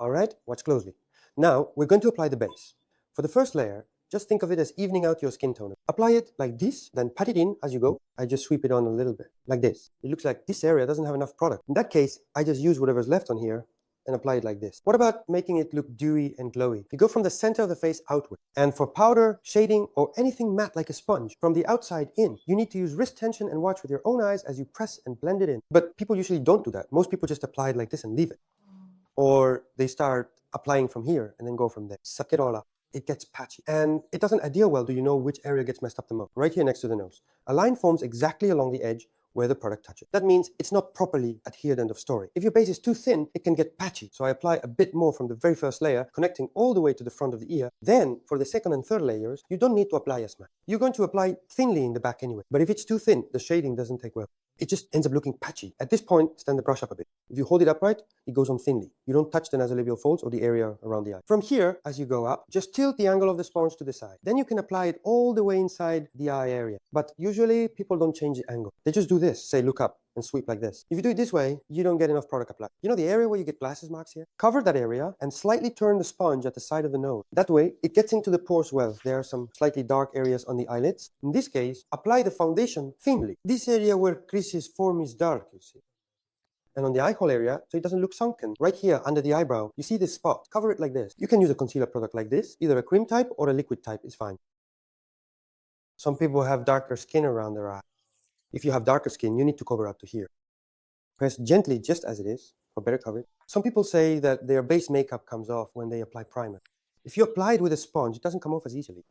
Alright, watch closely. Now, we're going to apply the base. For the first layer, just think of it as evening out your skin tone. Apply it like this, then pat it in as you go. I just sweep it on a little bit, like this. It looks like this area doesn't have enough product. In that case, I just use whatever's left on here and apply it like this. What about making it look dewy and glowy? You go from the center of the face outward. And for powder, shading, or anything matte like a sponge, from the outside in, you need to use wrist tension and watch with your own eyes as you press and blend it in. But people usually don't do that. Most people just apply it like this and leave it. Or they start applying from here and then go from there. Suck it all up. It gets patchy. And it doesn't adhere well. Do you know which area gets messed up the most? Right here next to the nose. A line forms exactly along the edge where the product touches. That means it's not properly adhered, end of story. If your base is too thin, it can get patchy. So I apply a bit more from the very first layer, connecting all the way to the front of the ear. Then, for the second and third layers, you don't need to apply as much. You're going to apply thinly in the back anyway. But if it's too thin, the shading doesn't take well. It just ends up looking patchy. At this point, stand the brush up a bit. If you hold it upright, it goes on thinly. You don't touch the nasolabial folds or the area around the eye. From here, as you go up, just tilt the angle of the sponge to the side. Then you can apply it all the way inside the eye area. But usually, people don't change the angle. They just do this, say look up, and sweep like this. If you do it this way, you don't get enough product applied. You know the area where you get glasses marks here? Cover that area and slightly turn the sponge at the side of the nose. That way, it gets into the pores well. There are some slightly dark areas on the eyelids. In this case, apply the foundation thinly. This area where creases form is dark, you see. And on the eye hole area, so it doesn't look sunken. Right here, under the eyebrow, you see this spot. Cover it like this. You can use a concealer product like this. Either a cream type or a liquid type is fine. Some people have darker skin around their eye. If you have darker skin, you need to cover up to here. Press gently just as it is, for better coverage. Some people say that their base makeup comes off when they apply primer. If you apply it with a sponge, it doesn't come off as easily.